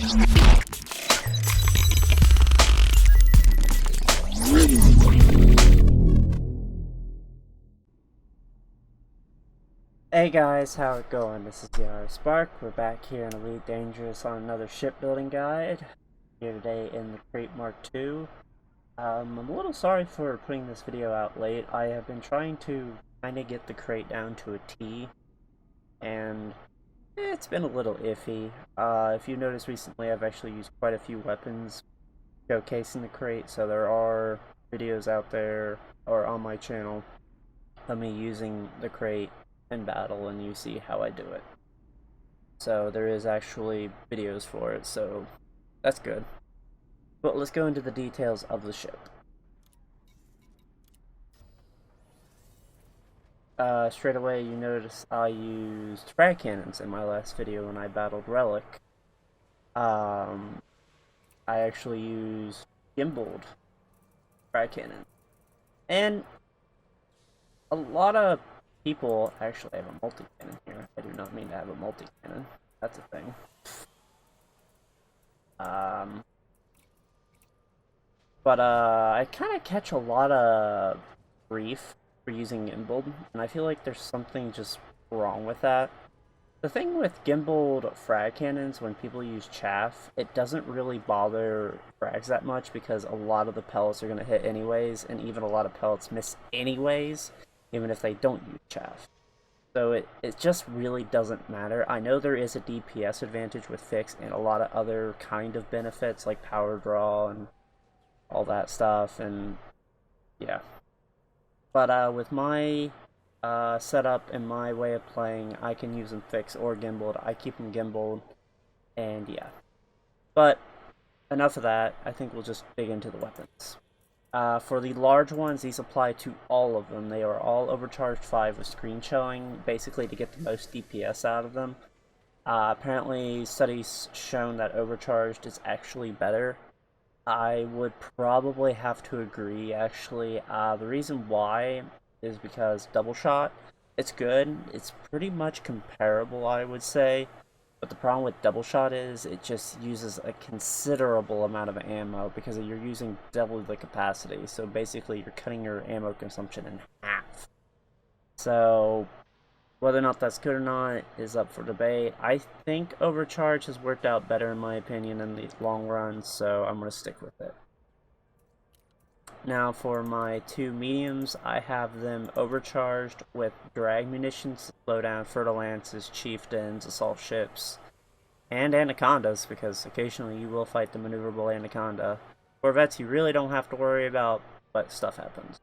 Hey guys, how it going? This is Yara Spark. We're back here in Elite Dangerous on another shipbuilding guide. Here today in the Krait Mark II. I'm a little sorry for putting this video out late. I have been trying to kind of get the Krait down to a T, and it's been a little iffy. If you noticed recently, I've actually used quite a few weapons showcasing the Krait, so there are videos out there or on my channel of me using the Krait in battle, and you see how I do it. So there is actually videos for it, so that's good. But let's go into the details of the ship. Straight away you notice I used frag cannons in my last video when I battled Relic. I actually used gimbaled frag cannon. And a lot of people actually have a multi-cannon here. I do not mean to have a multi-cannon. That's a thing. But I kind of catch a lot of grief for using gimbaled, and I feel like there's something just wrong with that. The thing with gimbaled frag cannons, when people use chaff, it doesn't really bother frags that much because a lot of the pellets are going to hit anyways, and even a lot of pellets miss anyways, even if they don't use chaff. So it just really doesn't matter. I know there is a DPS advantage with fix and a lot of other kind of benefits like power draw and all that stuff, and yeah. But with my setup and my way of playing, I can use them fixed or gimbaled. I keep them gimbaled, and yeah. But enough of that. I think we'll just dig into the weapons. For the large ones, these apply to all of them. They are all overcharged 5 with screen showing, basically to get the most DPS out of them. Apparently, studies shown that overcharged is actually better. I would probably have to agree, actually. The reason why is because double shot, it's good. It's pretty much comparable, I would say. But the problem with double shot is it just uses a considerable amount of ammo because you're using double the capacity. So basically you're cutting your ammo consumption in half. So whether or not that's good or not is up for debate. I think overcharge has worked out better in my opinion in the long run, so I'm going to stick with it. Now for my 2 mediums, I have them overcharged with drag munitions to slow down Fertilances, Chieftains, assault ships, and Anacondas, because occasionally you will fight the maneuverable Anaconda. Corvettes you really don't have to worry about, but stuff happens.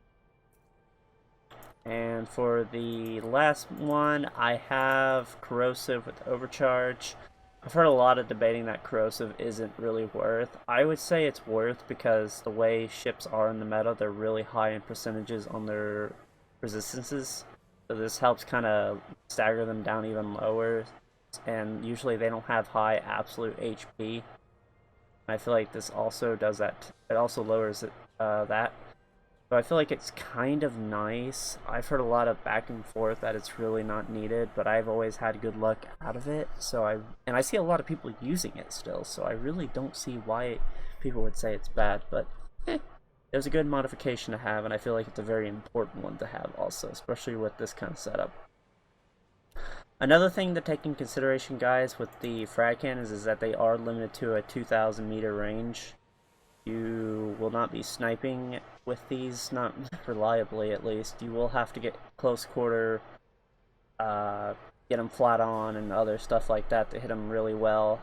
And for the last one, I have Corrosive with overcharge. I've heard a lot of debating that Corrosive isn't really worth. I would say it's worth because the way ships are in the meta, they're really high in percentages on their resistances. So this helps kind of stagger them down even lower. And usually they don't have high absolute HP. I feel like this also does that. It also lowers it, that. So I feel like it's kind of nice. I've heard a lot of back and forth that it's really not needed, but I've always had good luck out of it. So I see a lot of people using it still, so I really don't see why people would say it's bad, but it was a good modification to have, and I feel like it's a very important one to have also, especially with this kind of setup. Another thing to take in consideration, guys, with the frag cannons is that they are limited to a 2,000 meter range. You will not be sniping with these, not reliably at least. You will have to get close quarter, get them flat on, and other stuff like that to hit them really well.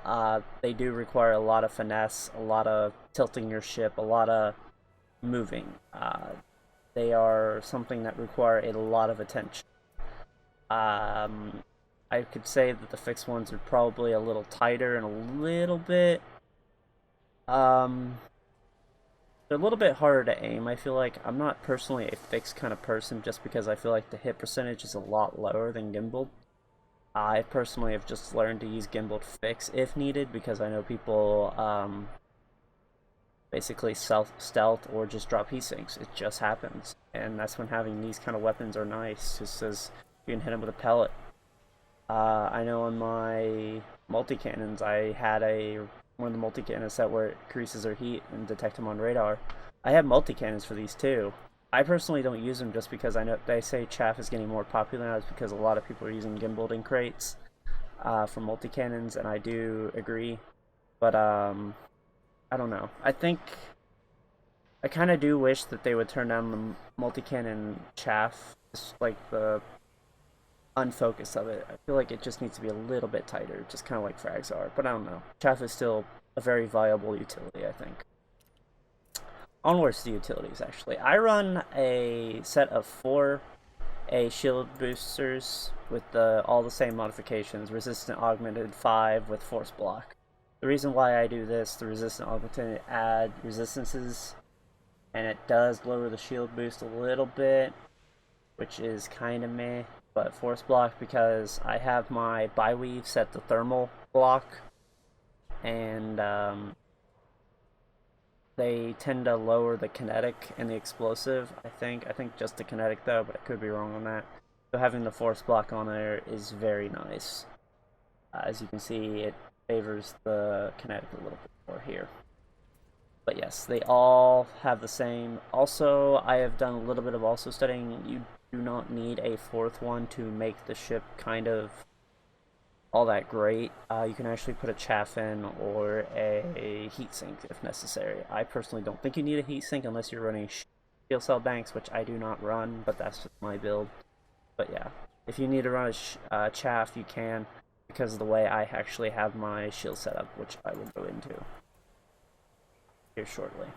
They do require a lot of finesse, a lot of tilting your ship, a lot of moving. They are something that require a lot of attention. I could say that the fixed ones are probably a little tighter and a little bit they're a little bit harder to aim. I feel like I'm not personally a fixed kind of person just because I feel like the hit percentage is a lot lower than gimbaled. I personally have just learned to use gimbaled fix if needed because I know people basically stealth or just drop heat sinks. It just happens, and that's when having these kind of weapons are nice, just as you can hit them with a pellet. I know on my multi-cannons I had a one of the multi-cannon set where it increases their heat and detect them on radar. I have multi-cannons for these too. I personally don't use them just because I know they say chaff is getting more popular now. It's because a lot of people are using gimbaled in crates for multi-cannons, and I do agree. But I don't know. I kind of do wish that they would turn down the multi-cannon chaff, just like the unfocus of it. I feel like it just needs to be a little bit tighter, just kind of like frags are. But I don't know. Chaff is still a very viable utility, I think. Onwards to utilities, actually. I run a set of 4 shield boosters with all the same modifications. Resistant augmented 5 with force block. The reason why I do this, the resistant augmented add resistances, and it does lower the shield boost a little bit, which is kind of meh. But force block, because I have my bi-weave set to thermal block, and they tend to lower the kinetic and the explosive, I think just the kinetic though, but I could be wrong on that. So having the force block on there is very nice. As you can see, it favors the kinetic a little bit more here. But yes, they all have the same. Also, I have done a little bit of also studying. You do not need a 4th one to make the ship kind of all that great. You can actually put a chaff in or a heatsink if necessary. I personally don't think you need a heatsink unless you're running shield cell banks, which I do not run, but that's just my build. But yeah, if you need to run a chaff, you can, because of the way I actually have my shield set up, which I will go into here shortly.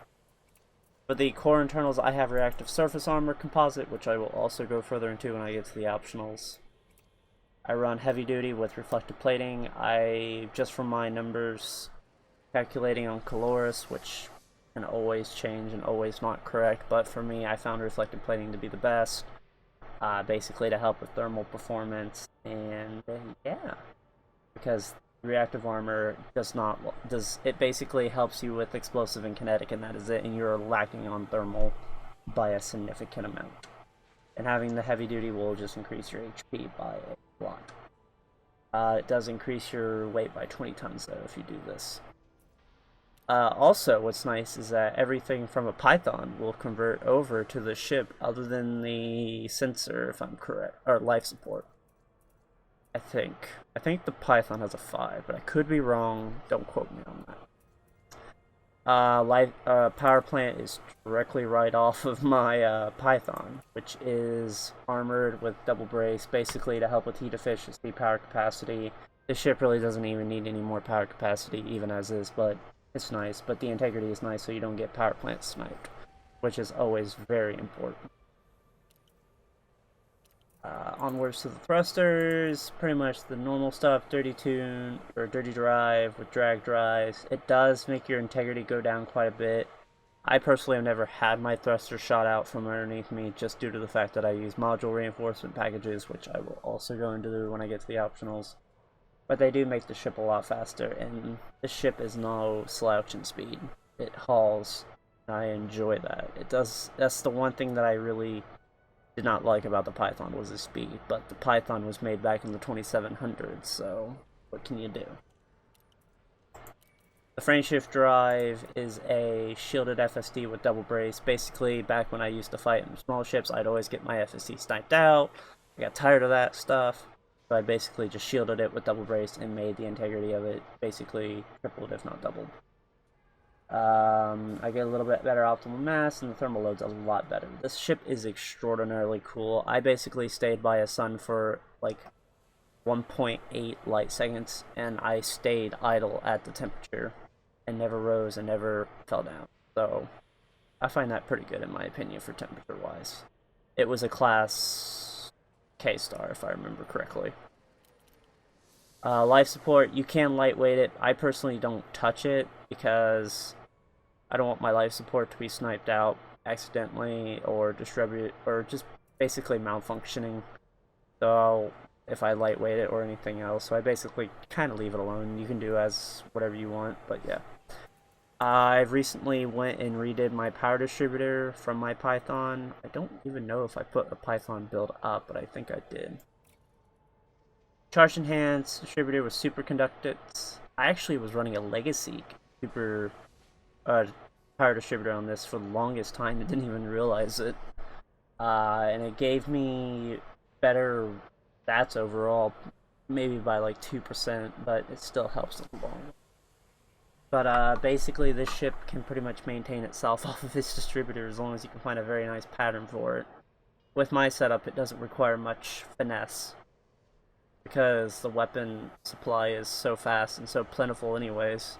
For the core internals, I have reactive surface armor composite, which I will also go further into when I get to the optionals. I run heavy duty with reflective plating. Just from my numbers, calculating on Caloris, which can always change and always not correct, but for me, I found reflective plating to be the best, basically to help with thermal performance, and yeah, because reactive armor it basically helps you with explosive and kinetic, and that is it, and you're lacking on thermal by a significant amount. And having the heavy duty will just increase your HP by a lot. It does increase your weight by 20 tons though if you do this. Also, what's nice is that everything from a Python will convert over to the ship, other than the sensor, if I'm correct, or life support. I think the Python has a 5, but I could be wrong. Don't quote me on that. Power plant is directly right off of my Python, which is armored with double brace, basically to help with heat efficiency, power capacity. This ship really doesn't even need any more power capacity, even as is, but it's nice. But the integrity is nice, so you don't get power plant sniped, which is always very important. Onwards to the thrusters, pretty much the normal stuff, dirty tune, or dirty drive with drag drives. It does make your integrity go down quite a bit. I personally have never had my thruster shot out from underneath me, just due to the fact that I use module reinforcement packages, which I will also go into when I get to the optionals. But they do make the ship a lot faster, and the ship is no slouch in speed. It hauls, and I enjoy that. It does. That's the one thing that I really did not like about the Python, was the speed, but the Python was made back in the 2700s, so what can you do? The frameshift drive is a shielded FSD with double brace. Basically, back when I used to fight in small ships, I'd always get my FSD sniped out. I got tired of that stuff, so I basically just shielded it with double brace and made the integrity of it basically tripled, if not doubled. I get a little bit better optimal mass, and the thermal load's a lot better. This ship is extraordinarily cool. I basically stayed by a sun for like 1.8 light seconds, and I stayed idle at the temperature and never rose and never fell down. So I find that pretty good in my opinion for temperature wise. It was a class K star if I remember correctly. Life support, you can lightweight it. I personally don't touch it because I don't want my life support to be sniped out accidentally or distribute or just basically malfunctioning. So if I lightweight it or anything else, so I basically kind of leave it alone. You can do as whatever you want, but yeah. I've recently went and redid my power distributor from my Python. I don't even know if I put a Python build up, but I think I did. Charge enhanced distributor with superconductance. I actually was running a legacy super power distributor on this for the longest time and didn't even realize it. And it gave me better stats overall, maybe by like 2%, but it still helps a long. But basically, this ship can pretty much maintain itself off of its distributor as long as you can find a very nice pattern for it. With my setup, it doesn't require much finesse because the weapon supply is so fast and so plentiful anyways.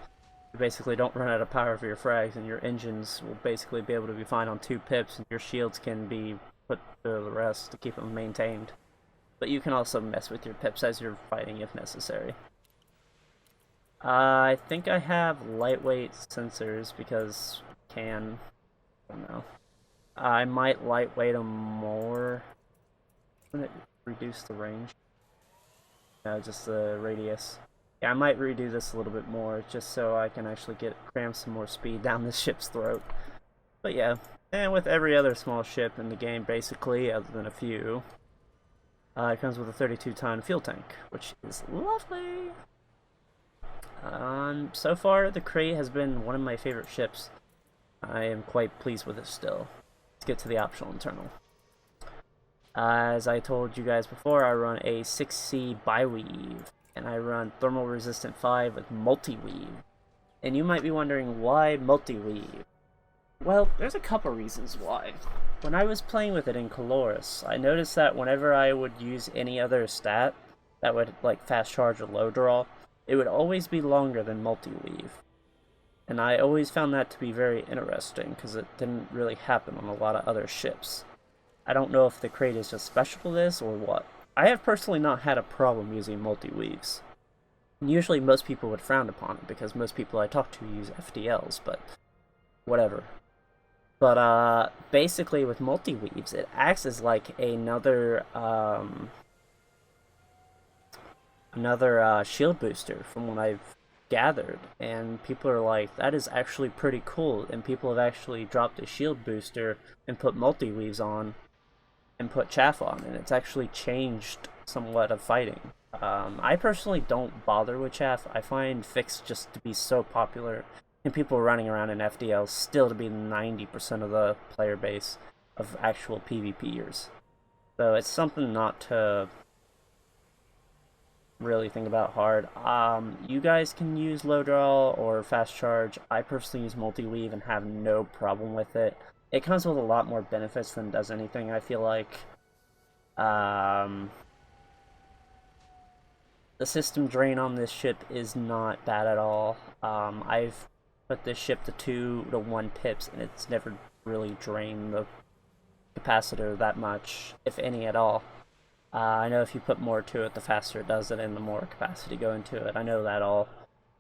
You basically don't run out of power for your frags, and your engines will basically be able to be fine on 2 pips, and your shields can be put to the rest to keep them maintained. But you can also mess with your pips as you're fighting if necessary. I think I have lightweight sensors because I can. I don't know. I might lightweight them more. Wouldn't it reduce the range? No, just the radius. Yeah, I might redo this a little bit more just so I can actually cram some more speed down this ship's throat. But yeah, and with every other small ship in the game, basically, other than a few, it comes with a 32-ton fuel tank, which is lovely. So far, the Krait has been one of my favorite ships. I am quite pleased with it still. Let's get to the optional internal. As I told you guys before, I run a 6C bi-weave, and I run thermal resistant 5 with multi-weave. And you might be wondering, why multi-weave? Well, there's a couple reasons why. When I was playing with it in Caloris, I noticed that whenever I would use any other stat that would like fast charge or low draw, it would always be longer than multi-weave. And I always found that to be very interesting because it didn't really happen on a lot of other ships. I don't know if the Krait is just special to this or what. I have personally not had a problem using multi-weaves. Usually most people would frown upon it because most people I talk to use FDLs, but whatever. But basically with multi-weaves, it acts as like another shield booster from what I've gathered, and people are like, that is actually pretty cool, and people have actually dropped a shield booster and put multi-weaves on and put chaff on, and it's actually changed somewhat of fighting. I personally don't bother with chaff. I find fixed just to be so popular, and people running around in FDL still to be 90% of the player base of actual PvPers. So it's something not to really think about hard. You guys can use low draw or fast charge. I personally use multi-weave and have no problem with it. It comes with a lot more benefits than does anything, I feel like. The system drain on this ship is not bad at all. I've put this ship to 2 to 1 pips, and it's never really drained the capacitor that much, if any at all. I know if you put more to it, the faster it does it, and the more capacity go into it. I know that all.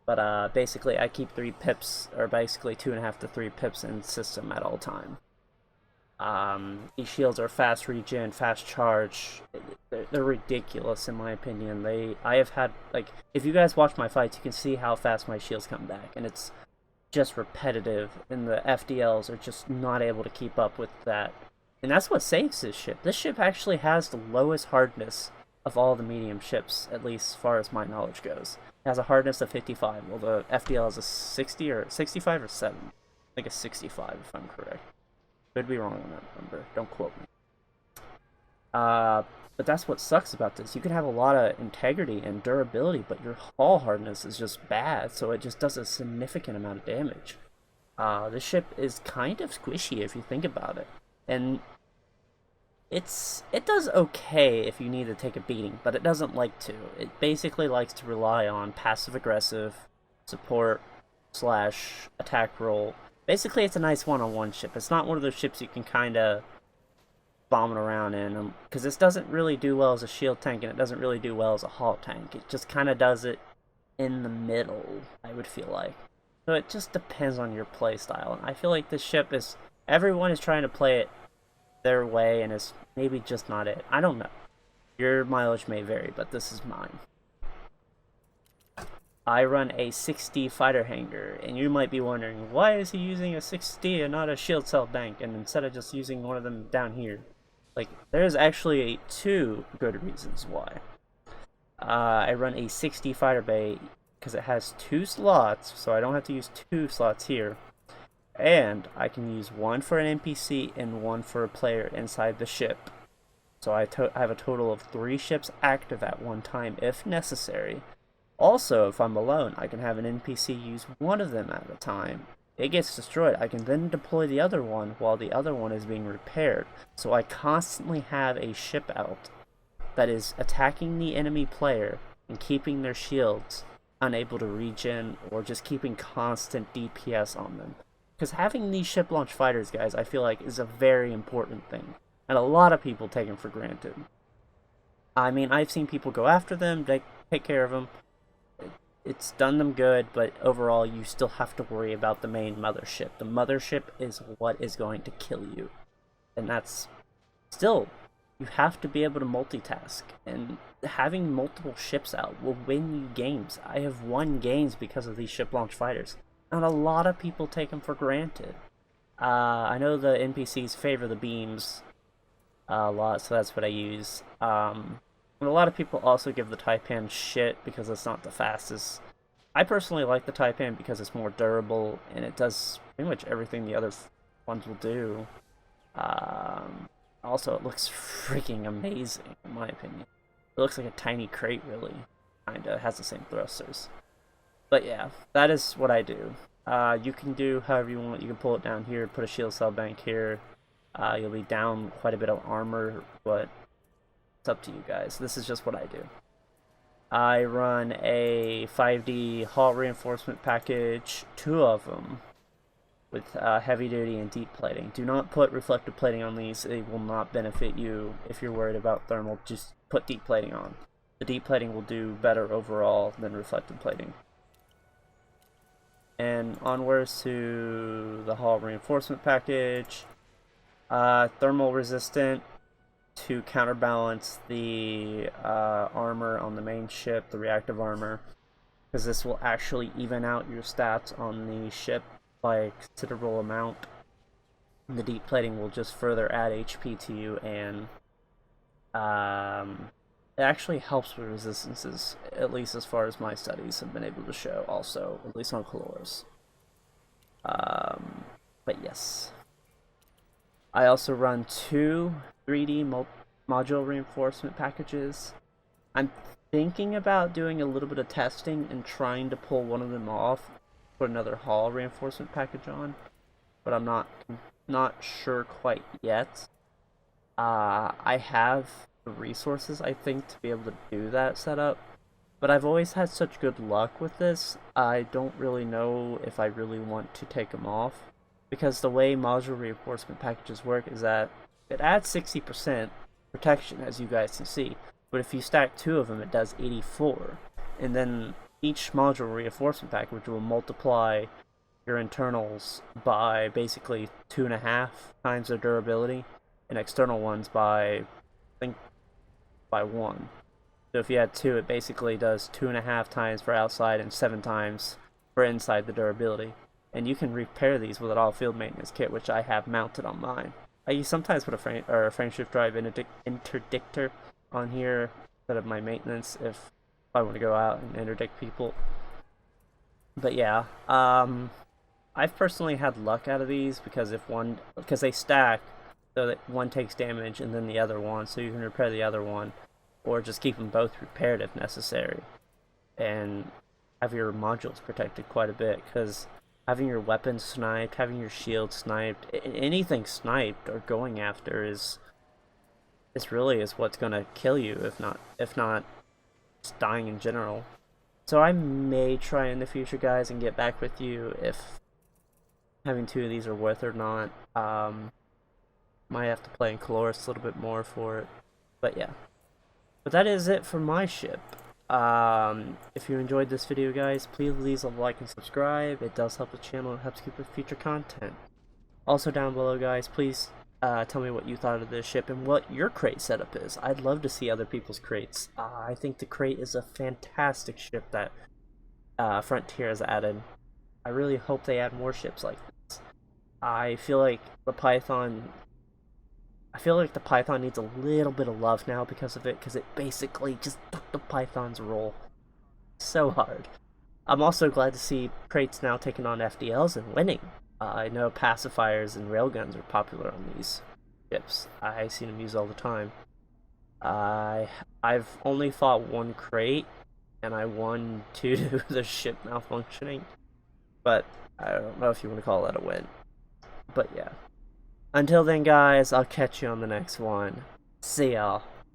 But basically, I keep 3 pips, or basically 2.5 to 3 pips in system at all time. These shields are fast regen, fast charge. They're ridiculous in my opinion. I have had, like, if you guys watch my fights, you can see how fast my shields come back, and it's just repetitive, and the FDLs are just not able to keep up with that. And that's what saves this ship. This ship actually has the lowest hardness of all the medium ships, at least as far as my knowledge goes. It has a hardness of 55, while the FDL is a 60 or 65 or 7. I think it's 65 if I'm correct. Could be wrong on that number. Don't quote me. But that's what sucks about this. You can have a lot of integrity and durability, but your hull hardness is just bad, so it just does a significant amount of damage. This ship is kind of squishy if you think about it. And it does okay if you need to take a beating, but it doesn't like to. It basically likes to rely on passive-aggressive support / attack roll. Basically, it's a nice one-on-one ship. It's not one of those ships you can kind of bombing around in, because this doesn't really do well as a shield tank, and it doesn't really do well as a hull tank. It just kind of does it in the middle, I would feel like. So it just depends on your play style, and I feel like this ship is... Everyone is trying to play it their way, and it's maybe just not it. I don't know. Your mileage may vary, but this is mine. I run a 6D fighter hangar, and you might be wondering, why is he using a 6D and not a shield cell bank, and instead of just using one of them down here? Like, there's actually 2 good reasons why. I run a 6D fighter bay because it has 2 slots, so I don't have to use 2 slots here. And I can use 1 for an NPC and 1 for a player inside the ship. So I have a total of 3 ships active at one time if necessary. Also, if I'm alone, I can have an NPC use one of them at a time. It gets destroyed, I can then deploy the other one while the other one is being repaired. So I constantly have a ship out that is attacking the enemy player and keeping their shields unable to regen, or just keeping constant DPS on them. Because having these ship launch fighters, guys, I feel like is a very important thing. And a lot of people take them for granted. I mean, I've seen people go after them, they take care of them. It's done them good, but overall you still have to worry about the main mothership. The mothership is what is going to kill you. And that's still, you have to be able to multitask. And having multiple ships out will win you games. I have won games because of these ship launch fighters. And a lot of people take them for granted. I know the NPCs favor the beams a lot, so that's what I use. And a lot of people also give the Taipan shit because it's not the fastest. I personally like the Taipan because it's more durable and it does pretty much everything the other ones will do. Also, it looks freaking amazing, in my opinion. It looks like a tiny Krait, really. Kinda has the same thrusters. But yeah, that is what I do. You can do however you want. You can pull it down here, put a shield cell bank here. You'll be down quite a bit of armor, but it's up to you guys. This is just what I do. I run a 5D hull reinforcement package, 2 of them, with heavy duty and deep plating. Do not put reflective plating on these. It will not benefit you if you're worried about thermal. Just put deep plating on. The deep plating will do better overall than reflective plating. And onwards to the hull reinforcement package. Thermal resistant to counterbalance the armor on the main ship, the reactive armor, because this will actually even out your stats on the ship by a considerable amount. The deep plating will just further add HP to you, and it actually helps with resistances, at least as far as my studies have been able to show, also, at least on Colores. But yes. I also run 2 3D module reinforcement packages. I'm thinking about doing a little bit of testing and trying to pull one of them off, put another hull reinforcement package on, but I'm not sure quite yet. I have the resources, I think, to be able to do that setup, but I've always had such good luck with this, I don't really know if I really want to take them off, because the way module reinforcement packages work is that it adds 60% protection, as you guys can see, but if you stack 2 of them, it does 84, and then each module reinforcement package will multiply your internals by basically 2.5 times their durability, and external ones by, I think, by 1. So if you had 2, it basically does 2.5 times for outside and 7 times for inside the durability. And you can repair these with an all-field maintenance kit, which I have mounted on mine. I sometimes put a frame shift drive interdictor on here instead of my maintenance if I want to go out and interdict people. But yeah, I've personally had luck out of these because because they stack, so that one takes damage and then the other one, so you can repair the other one, or just keep them both repaired if necessary, and have your modules protected quite a bit, because having your weapons sniped, having your shield sniped, anything sniped or going after is really what's gonna kill you, if not just dying in general. So I may try in the future, guys, and get back with you if having 2 of these are worth it or not. Might have to play in Colores a little bit more for it, but yeah. But that is it for my ship. If you enjoyed this video, guys, please leave a like and subscribe. It does help the channel. It helps keep with future content. Also down below, guys, please tell me what you thought of this ship and what your Krait setup is. I'd love to see other people's Kraits. I think the Krait is a fantastic ship that Frontier has added. I really hope they add more ships like this. I feel like the Python needs a little bit of love now because of it, because it basically just took the Python's role so hard. I'm also glad to see Krait's now taking on FDLs and winning. I know pacifiers and railguns are popular on these ships. I see them used all the time. I've only fought one Krait, and I won due to the ship malfunctioning. But I don't know if you want to call that a win. But yeah. Until then, guys, I'll catch you on the next one. See y'all.